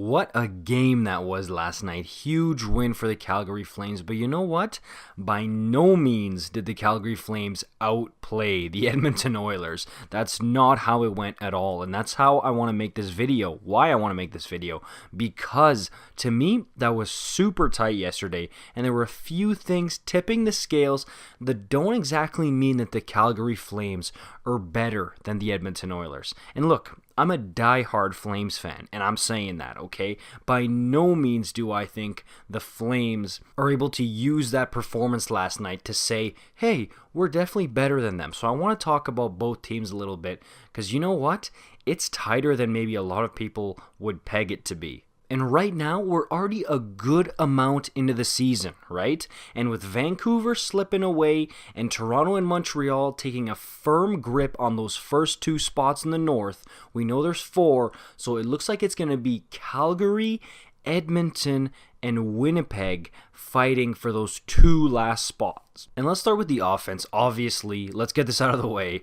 What a game that was last night. Huge win for the Calgary Flames. But you know what? By no means did the Calgary Flames outplay the Edmonton Oilers. That's not how it went at all. And that's how I want to make this video. Why I want to make this video. Because to me, that was super tight yesterday. And there were a few things tipping the scales that don't exactly mean that the Calgary Flames are better than the Edmonton Oilers. And look, I'm a die-hard Flames fan, and I'm saying that, okay? By no means do I think the Flames are able to use that performance last night to say, hey, we're definitely better than them. So I want to talk about both teams a little bit, because you know what? It's tighter than maybe a lot of people would peg it to be. And right now, we're already a good amount into the season, right? And with Vancouver slipping away and Toronto and Montreal taking a firm grip on those first two spots in the North, we know there's 4, so it looks like it's going to be Calgary, Edmonton, and Winnipeg fighting for those 2 last spots. And let's start with the offense. Obviously, let's get this out of the way.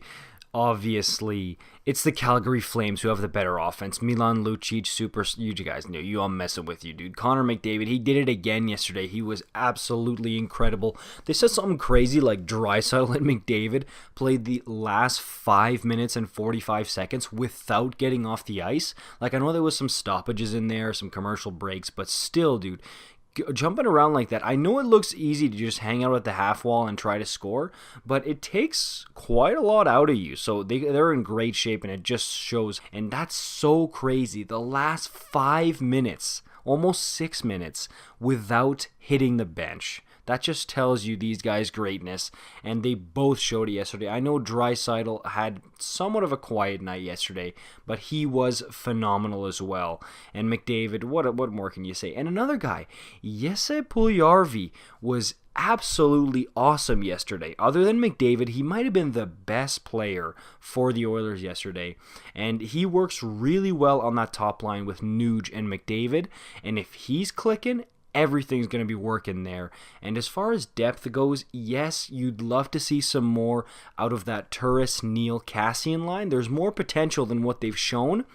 Obviously, it's the Calgary Flames who have the better offense. Milan Lucic, you guys know, I'm messing with you, dude. Connor McDavid, he did it again yesterday. He was absolutely incredible. They said something crazy like Draisaitl and McDavid played the last 5 minutes and 45 seconds without getting off the ice. Like, I know there was some stoppages in there, some commercial breaks, but still, dude, jumping around like that, I know it looks easy to just hang out at the half wall and try to score, but it takes quite a lot out of you. So they're in great shape, and it just shows. And that's so crazy. The last 5 minutes, almost 6 minutes, without hitting the bench. That just tells you these guys' greatness, and they both showed it yesterday. I know Draisaitl had somewhat of a quiet night yesterday, but he was phenomenal as well. And McDavid, what more can you say? And another guy, Jesse Puljujarvi, was absolutely awesome yesterday. Other than McDavid, he might have been the best player for the Oilers yesterday, and he works really well on that top line with Nuge and McDavid, and if he's clicking, everything's going to be working there. And as far as depth goes, yes, you'd love to see some more out of that Turris, Neal, Kassian line. There's more potential than what they've shown,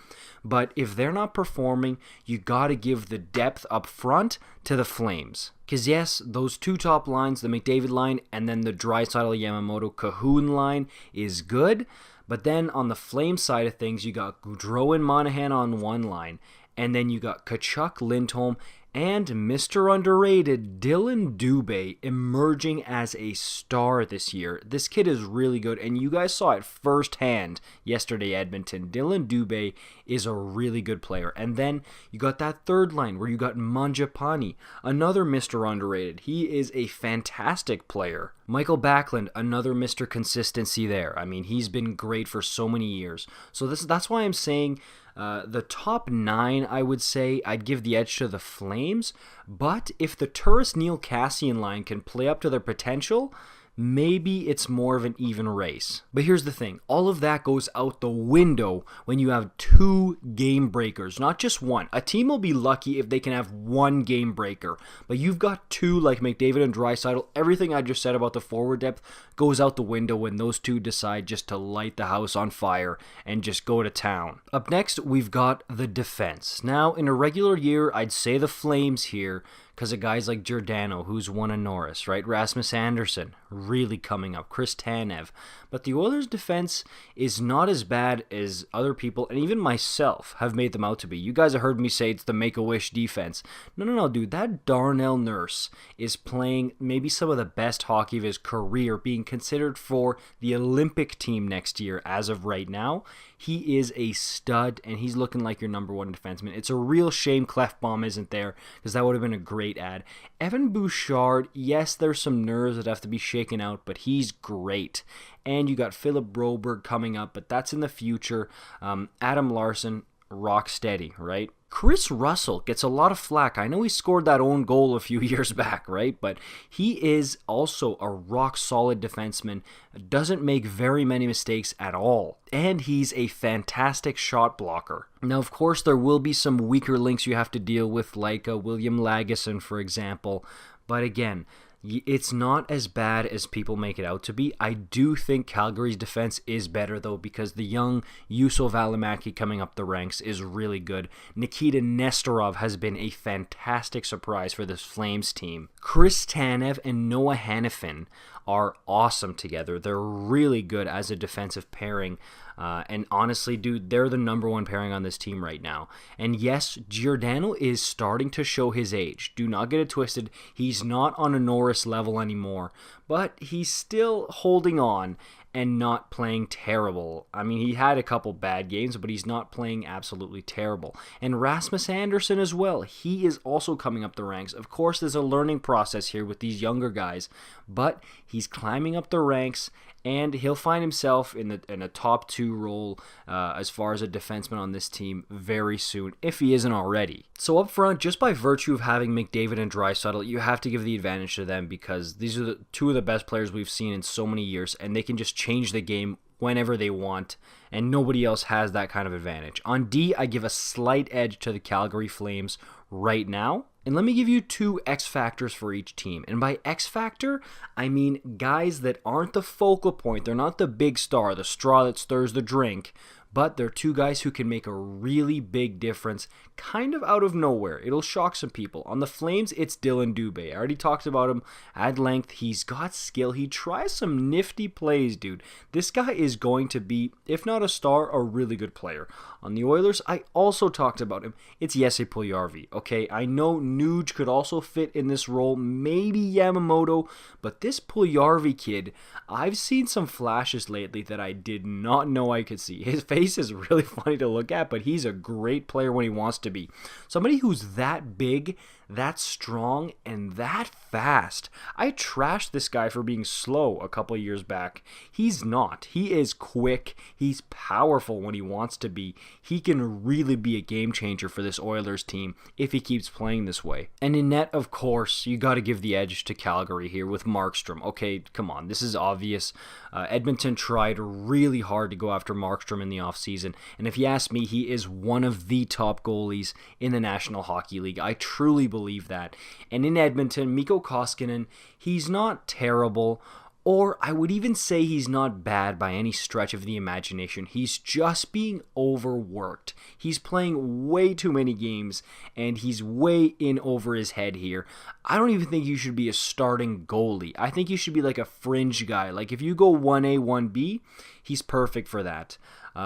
but if they're not performing, you got to give the depth up front to the Flames. Because yes, those 2 top lines, the McDavid line and then the Draisaitl, Yamamoto, Cahoon line is good, but then on the Flames side of things, you got Gaudreau and Monahan on one line, and then you got Tkachuk, Lindholm, and Mr. Underrated Dylan Dube emerging as a star this year. This kid is really good, and you guys saw it firsthand yesterday, Edmonton. Dylan Dube is a really good player. And then you got that third line where you got Mangiapane, another Mr. Underrated. He is a fantastic player. Michael Backlund, another Mr. Consistency there. I mean, he's been great for so many years. So that's why I'm saying the top 9, I would say, I'd give the edge to the Flames. But if the Turris, Neal, Kassian line can play up to their potential, maybe it's more of an even race. But here's the thing. All of that goes out the window when you have 2 game breakers, not just 1. A team will be lucky if they can have 1 game breaker. But you've got 2 like McDavid and Draisaitl. Everything I just said about the forward depth goes out the window when those 2 decide just to light the house on fire and just go to town. Up next, we've got the defense. Now, in a regular year, I'd say the Flames here, because of guys like Giordano, who's won a Norris, right? Rasmus Anderson, really coming up. Chris Tanev. But the Oilers' defense is not as bad as other people, and even myself, have made them out to be. You guys have heard me say it's the Make-A-Wish defense. No, dude. That Darnell Nurse is playing maybe some of the best hockey of his career, being considered for the Olympic team next year as of right now. He is a stud, and he's looking like your number 1 defenseman. It's a real shame Clefbaum isn't there, because that would have been a great add. Evan Bouchard, yes, there's some nerves that have to be shaken out, but he's great. And you got Philip Broberg coming up, but that's in the future. Adam Larson, rock steady, right? Chris Russell gets a lot of flack. I know he scored that own goal a few years back, right? But he is also a rock-solid defenseman, doesn't make very many mistakes at all, and he's a fantastic shot blocker. Now, of course, there will be some weaker links you have to deal with, like William Lagesson, for example, but again, It's not as bad as people make it out to be. I do think Calgary's defense is better, though, because the young Juuso Välimäki coming up the ranks is really good. Nikita Nestorov has been a fantastic surprise for this Flames team. Chris Tanev and Noah Hannafin are awesome together. They're really good as a defensive pairing. And honestly, dude, they're the number one pairing on this team right now. And yes, Giordano is starting to show his age. Do not get it twisted. He's not on a Norris level anymore, but he's still holding on and not playing terrible. I mean, he had a couple bad games, but he's not playing absolutely terrible. And Rasmus Andersson as well. He is also coming up the ranks. Of course, there's a learning process here with these younger guys, but he's climbing up the ranks, and he'll find himself in a top 2 role as far as a defenseman on this team very soon, if he isn't already. So up front, just by virtue of having McDavid and Draisaitl, you have to give the advantage to them because these are two of the best players we've seen in so many years, and they can just change the game whenever they want, and nobody else has that kind of advantage. On D, I give a slight edge to the Calgary Flames right now. And let me give you 2 X factors for each team. And by X factor, I mean guys that aren't the focal point. They're not the big star, the straw that stirs the drink. But they're 2 guys who can make a really big difference kind of out of nowhere. It'll shock some people. On the Flames, it's Dylan Dube. I already talked about him at length. He's got skill. He tries some nifty plays, dude. This guy is going to be, if not a star, a really good player. On the Oilers, I also talked about him. It's Jesse Puljujarvi. Okay, I know Nuge could also fit in this role, maybe Yamamoto, but this Puljujarvi kid, I've seen some flashes lately that I did not know I could see. His face is really funny to look at, but he's a great player when he wants to be. Somebody who's that big, that strong, and that fast. I trashed this guy for being slow a couple of years back. He's not. He is quick. He's powerful when he wants to be. He can really be a game changer for this Oilers team if he keeps playing this way. And in net, of course, you got to give the edge to Calgary here with Markstrom. Okay, come on. This is obvious. Edmonton tried really hard to go after Markstrom in the offseason. And if you ask me, he is one of the top goalies in the National Hockey League. I truly believe that. And in Edmonton, Mikko Koskinen, he's not terrible, or I would even say he's not bad by any stretch of the imagination. He's just being overworked. He's playing way too many games, and he's way in over his head here. I don't even think you should be a starting goalie. I think you should be like a fringe guy. Like if you go 1A, 1B, he's perfect for that.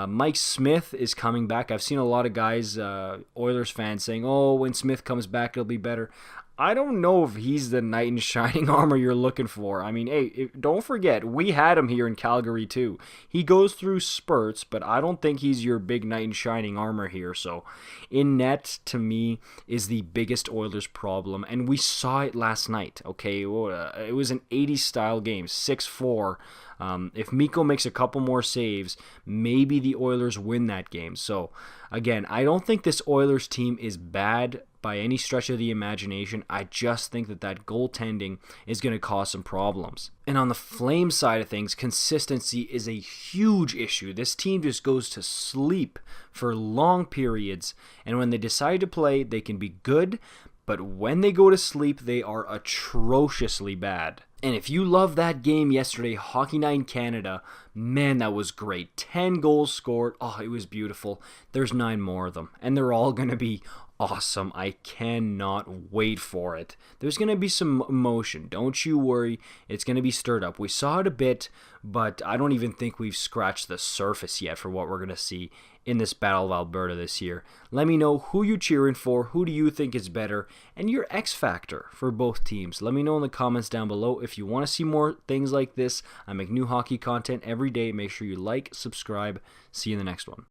Mike Smith is coming back. I've seen a lot of guys, Oilers fans, saying, oh, when Smith comes back, it'll be better. I don't know if he's the knight in shining armor you're looking for. I mean, hey, don't forget, we had him here in Calgary too. He goes through spurts, but I don't think he's your big knight in shining armor here. So in net, to me, is the biggest Oilers problem, and we saw it last night. Okay, it was an 80s style game, 6-4. If Mikko makes a couple more saves, maybe the Oilers win that game. So, again, I don't think this Oilers team is bad by any stretch of the imagination. I just think that goaltending is going to cause some problems. And on the Flames side of things, consistency is a huge issue. This team just goes to sleep for long periods, and when they decide to play, they can be good, but when they go to sleep, they are atrociously bad. And if you love that game yesterday, Hockey Night in Canada, man, that was great. 10 goals scored. Oh, it was beautiful. There's 9 more of them, and they're all going to be awesome. I cannot wait for it. There's going to be some emotion. Don't you worry. It's going to be stirred up. We saw it a bit, but I don't even think we've scratched the surface yet for what we're going to see in this Battle of Alberta this year. Let me know who you're cheering for, who do you think is better, and your X factor for both teams. Let me know in the comments down below. If you want to see more things like this, I make new hockey content every day. Make sure you like, subscribe. See you in the next one.